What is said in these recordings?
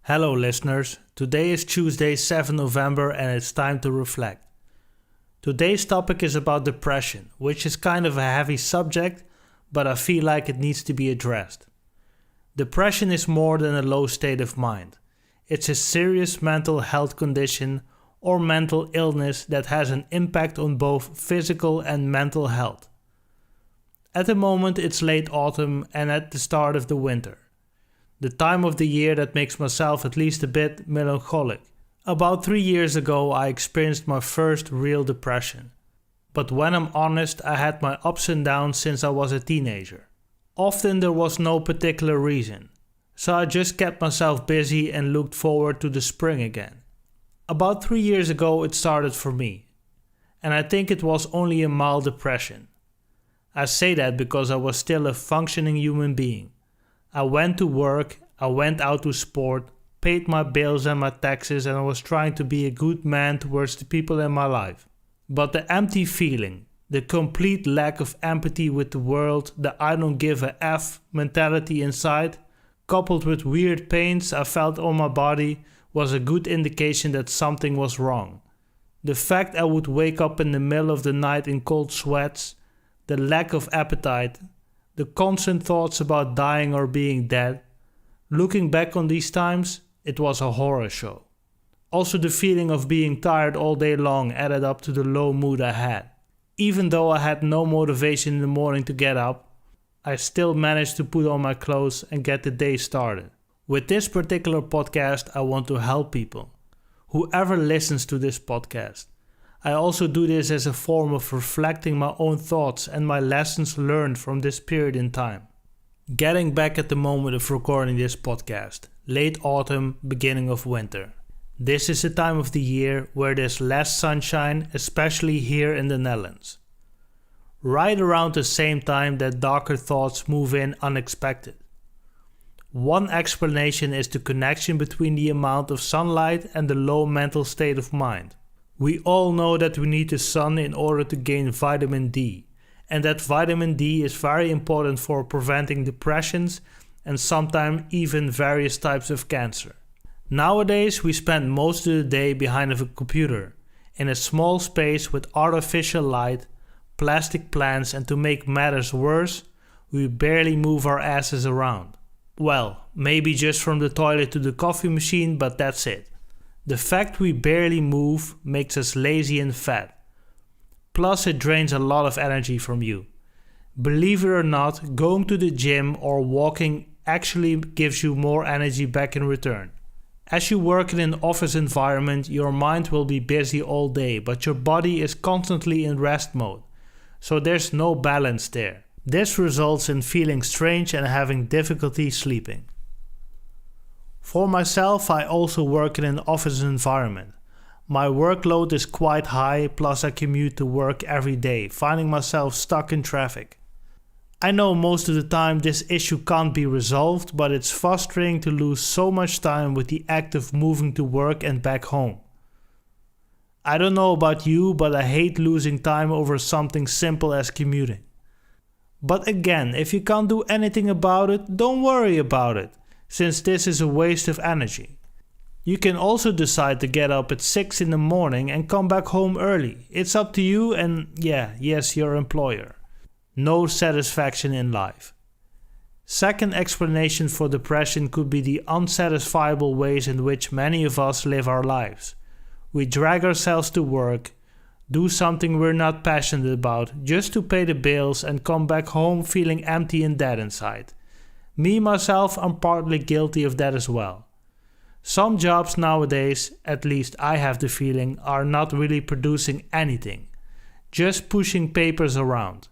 Hello listeners, today is Tuesday 7 November and it's time to reflect. Today's topic is about depression, which is kind of a heavy subject, but I feel like it needs to be addressed. Depression is more than a low state of mind. It's a serious mental health condition or mental illness that has an impact on both physical and mental health. At the moment it's late autumn and at the start of the winter. The time of the year that makes myself at least a bit melancholic. About 3 years ago I experienced my first real depression. But when I'm honest, I had my ups and downs since I was a teenager. Often there was no particular reason, so I just kept myself busy and looked forward to the spring again. About 3 years ago it started for me, and I think it was only a mild depression. I say that because I was still a functioning human being. I went to work, I went out to sport, paid my bills and my taxes, and I was trying to be a good man towards the people in my life. But the empty feeling, the complete lack of empathy with the world, the I don't give a F mentality inside, coupled with weird pains I felt on my body, was a good indication that something was wrong. The fact I would wake up in the middle of the night in cold sweats, the lack of appetite, the constant thoughts about dying or being dead. Looking back on these times, it was a horror show. Also the feeling of being tired all day long added up to the low mood I had. Even though I had no motivation in the morning to get up, I still managed to put on my clothes and get the day started. With this particular podcast, I want to help people. Whoever listens to this podcast. I also do this as a form of reflecting my own thoughts and my lessons learned from this period in time. Getting back at the moment of recording this podcast, late autumn, beginning of winter. This is a time of the year where there's less sunshine, especially here in the Netherlands. Right around the same time that darker thoughts move in unexpected. One explanation is the connection between the amount of sunlight and the low mental state of mind. We all know that we need the sun in order to gain vitamin D, and that vitamin D is very important for preventing depressions and sometimes even various types of cancer. Nowadays we spend most of the day behind a computer, in a small space with artificial light, plastic plants, and to make matters worse, we barely move our asses around. Well, maybe just from the toilet to the coffee machine, but that's it. The fact we barely move makes us lazy and fat. Plus it drains a lot of energy from you. Believe it or not, going to the gym or walking actually gives you more energy back in return. As you work in an office environment, your mind will be busy all day, but your body is constantly in rest mode. So there's no balance there. This results in feeling strange and having difficulty sleeping. For myself, I also work in an office environment. My workload is quite high, plus I commute to work every day, finding myself stuck in traffic. I know most of the time this issue can't be resolved, but it's frustrating to lose so much time with the act of moving to work and back home. I don't know about you, but I hate losing time over something simple as commuting. But again, if you can't do anything about it, don't worry about it, since this is a waste of energy. You can also decide to get up at 6 in the morning and come back home early. It's up to you and yes, your employer. No satisfaction in life. Second explanation for depression could be the unsatisfiable ways in which many of us live our lives. We drag ourselves to work, do something we're not passionate about just to pay the bills and come back home feeling empty and dead inside. Me, myself, I'm partly guilty of that as well. Some jobs nowadays, at least I have the feeling, are not really producing anything. Just pushing papers around.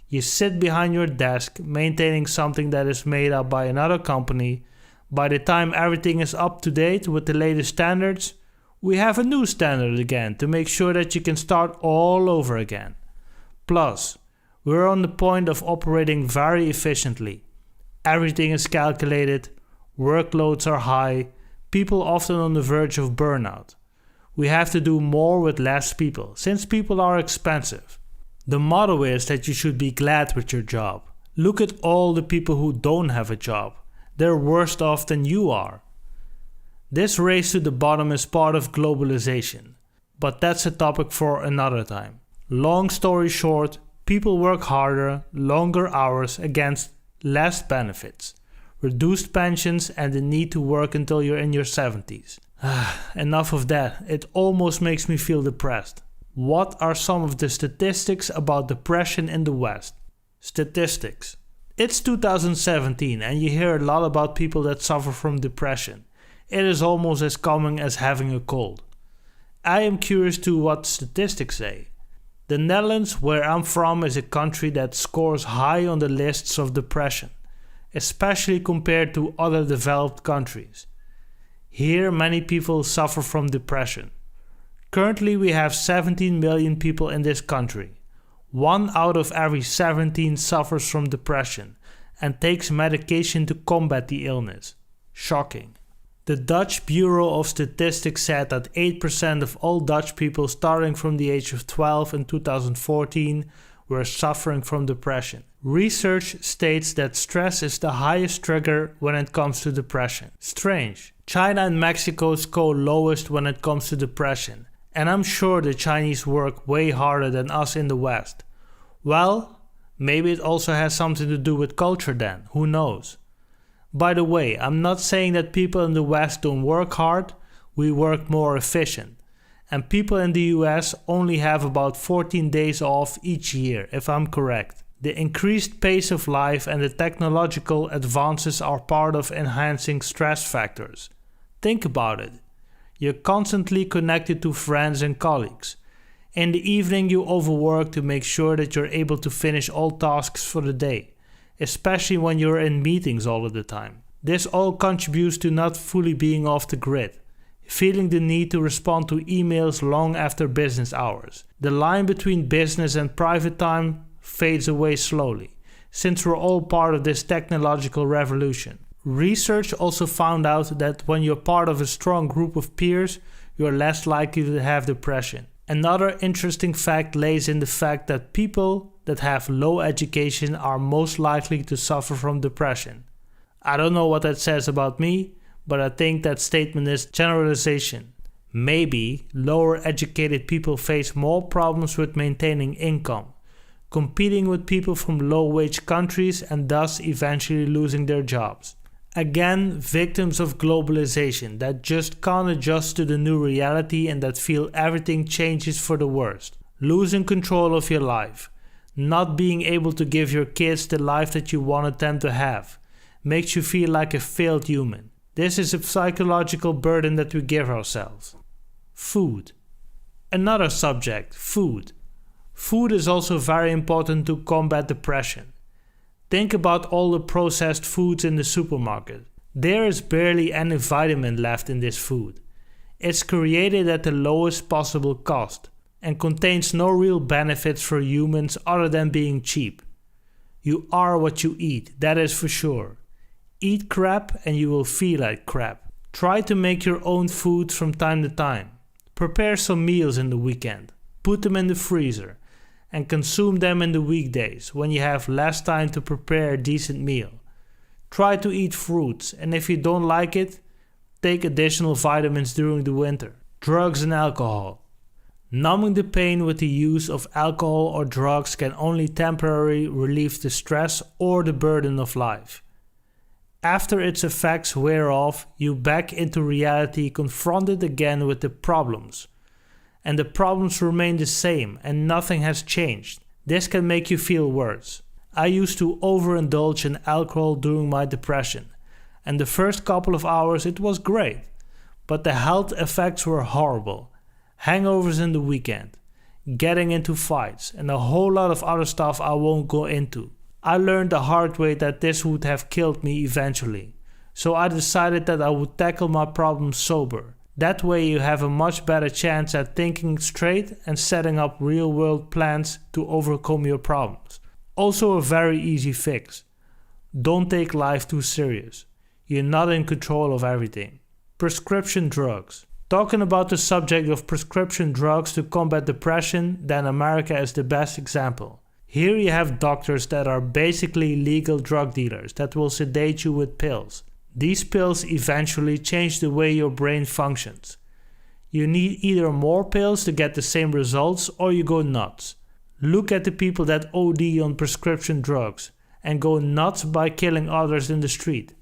You sit behind your desk, maintaining something that is made up by another company. By the time everything is up to date with the latest standards, we have a new standard again to make sure that you can start all over again. Plus, we're on the point of operating very efficiently. Everything is calculated, workloads are high, people often on the verge of burnout. We have to do more with less people, since people are expensive. The motto is that you should be glad with your job. Look at all the people who don't have a job. They're worse off than you are. This race to the bottom is part of globalization, but that's a topic for another time. Long story short, people work harder, longer hours against less benefits, reduced pensions, and the need to work until you're in your 70s. Enough of that, it almost makes me feel depressed. What are some of the statistics about depression in the West? Statistics. It's 2017 and you hear a lot about people that suffer from depression. It is almost as common as having a cold. I am curious to what statistics say. The Netherlands, where I'm from, is a country that scores high on the lists of depression, especially compared to other developed countries. Here, many people suffer from depression. Currently, we have 17 million people in this country. 1 out of every 17 suffers from depression and takes medication to combat the illness. Shocking. The Dutch Bureau of Statistics said that 8% of all Dutch people starting from the age of 12 in 2014 were suffering from depression. Research states that stress is the highest trigger when it comes to depression. Strange. China and Mexico score lowest when it comes to depression, and I'm sure the Chinese work way harder than us in the West. Well, maybe it also has something to do with culture then, who knows? By the way, I'm not saying that people in the West don't work hard, we work more efficient. And people in the US only have about 14 days off each year, if I'm correct. The increased pace of life and the technological advances are part of enhancing stress factors. Think about it. You're constantly connected to friends and colleagues. In the evening you overwork to make sure that you're able to finish all tasks for the day, especially when you're in meetings all of the time. This all contributes to not fully being off the grid, feeling the need to respond to emails long after business hours. The line between business and private time fades away slowly, since we're all part of this technological revolution. Research also found out that when you're part of a strong group of peers, you're less likely to have depression. Another interesting fact lays in the fact that people that have low education are most likely to suffer from depression. I don't know what that says about me, but I think that statement is generalization. Maybe lower educated people face more problems with maintaining income, competing with people from low-wage countries and thus eventually losing their jobs. Again, victims of globalization that just can't adjust to the new reality and that feel everything changes for the worst. Losing control of your life, not being able to give your kids the life that you wanted them to have, makes you feel like a failed human. This is a psychological burden that we give ourselves. Food. Another subject, food. Food is also very important to combat depression. Think about all the processed foods in the supermarket. There is barely any vitamin left in this food. It's created at the lowest possible cost and contains no real benefits for humans other than being cheap. You are what you eat, that is for sure. Eat crap and you will feel like crap. Try to make your own food from time to time. Prepare some meals in the weekend. Put them in the freezer and consume them in the weekdays when you have less time to prepare a decent meal. Try to eat fruits, and if you don't like it, take additional vitamins during the winter. Drugs and alcohol. Numbing the pain with the use of alcohol or drugs can only temporarily relieve the stress or the burden of life. After its effects wear off, you back into reality confronted again with the problems. And the problems remain the same and nothing has changed. This can make you feel worse. I used to overindulge in alcohol during my depression, and the first couple of hours it was great, but the health effects were horrible. Hangovers in the weekend, getting into fights, and a whole lot of other stuff I won't go into. I learned the hard way that this would have killed me eventually, so I decided that I would tackle my problems sober. That way you have a much better chance at thinking straight and setting up real-world plans to overcome your problems. Also a very easy fix. Don't take life too serious. You're not in control of everything. Prescription drugs. Talking about the subject of prescription drugs to combat depression, then America is the best example. Here you have doctors that are basically legal drug dealers that will sedate you with pills. These pills eventually change the way your brain functions. You need either more pills to get the same results or you go nuts. Look at the people that OD on prescription drugs and go nuts by killing others in the street.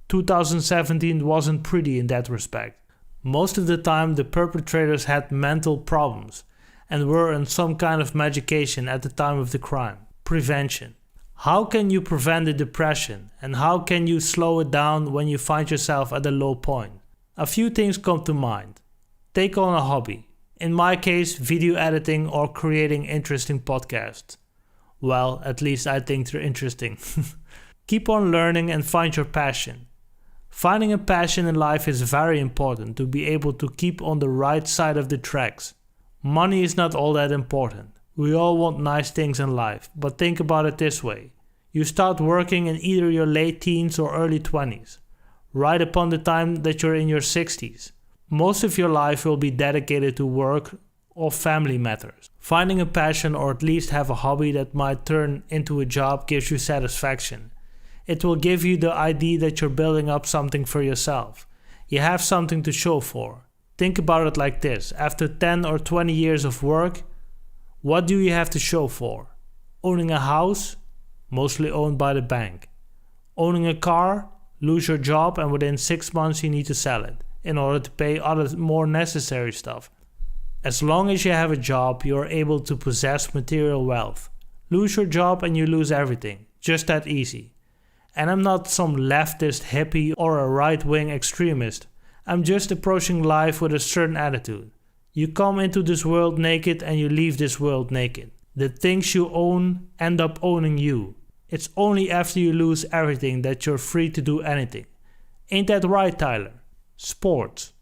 2017 wasn't pretty in that respect. Most of the time the perpetrators had mental problems and were on some kind of medication at the time of the crime. Prevention. How can you prevent the depression and how can you slow it down when you find yourself at a low point? A few things come to mind. Take on a hobby. In my case, video editing or creating interesting podcasts. Well, at least I think they're interesting. Keep on learning and find your passion. Finding a passion in life is very important to be able to keep on the right side of the tracks. Money is not all that important. We all want nice things in life, but think about it this way. You start working in either your late teens or early 20s, right upon the time that you're in your 60s. Most of your life will be dedicated to work or family matters. Finding a passion or at least have a hobby that might turn into a job gives you satisfaction. It will give you the idea that you're building up something for yourself. You have something to show for. Think about it like this. After 10 or 20 years of work, what do you have to show for? Owning a house? Mostly owned by the bank. Owning a car? Lose your job and within 6 months you need to sell it in order to pay other more necessary stuff. As long as you have a job, you are able to possess material wealth. Lose your job and you lose everything. Just that easy. And I'm not some leftist hippie or a right-wing extremist. I'm just approaching life with a certain attitude. You come into this world naked and you leave this world naked. The things you own end up owning you. It's only after you lose everything that you're free to do anything. Ain't that right, Tyler? Sports.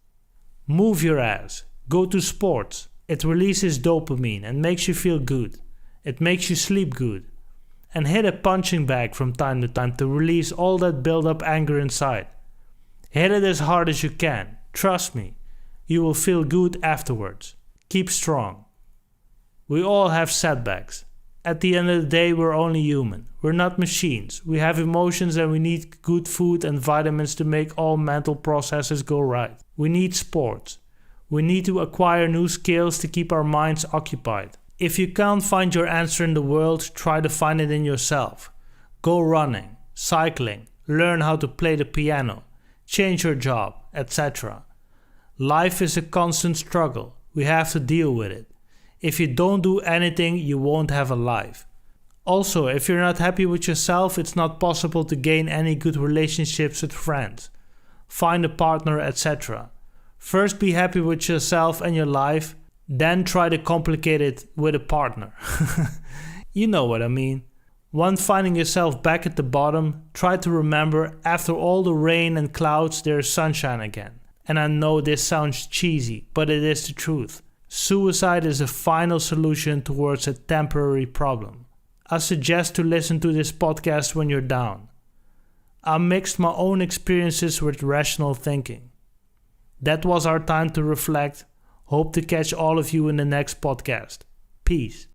Move your ass. Go to sports. It releases dopamine and makes you feel good. It makes you sleep good. And hit a punching bag from time to time to release all that build-up anger inside. Hit it as hard as you can. Trust me. You will feel good afterwards. Keep strong. We all have setbacks. At the end of the day, we're only human. We're not machines. We have emotions and we need good food and vitamins to make all mental processes go right. We need sports. We need to acquire new skills to keep our minds occupied. If you can't find your answer in the world, try to find it in yourself. Go running, cycling, learn how to play the piano, change your job, etc. Life is a constant struggle. We have to deal with it. If you don't do anything, you won't have a life. Also, if you're not happy with yourself, it's not possible to gain any good relationships with friends, find a partner, etc. First be happy with yourself and your life, then try to complicate it with a partner. You know what I mean. Once finding yourself back at the bottom, try to remember after all the rain and clouds there's sunshine again. And I know this sounds cheesy, but it is the truth. Suicide is a final solution towards a temporary problem. I suggest to listen to this podcast when you're down. I mixed my own experiences with rational thinking. That was our time to reflect. Hope to catch all of you in the next podcast. Peace.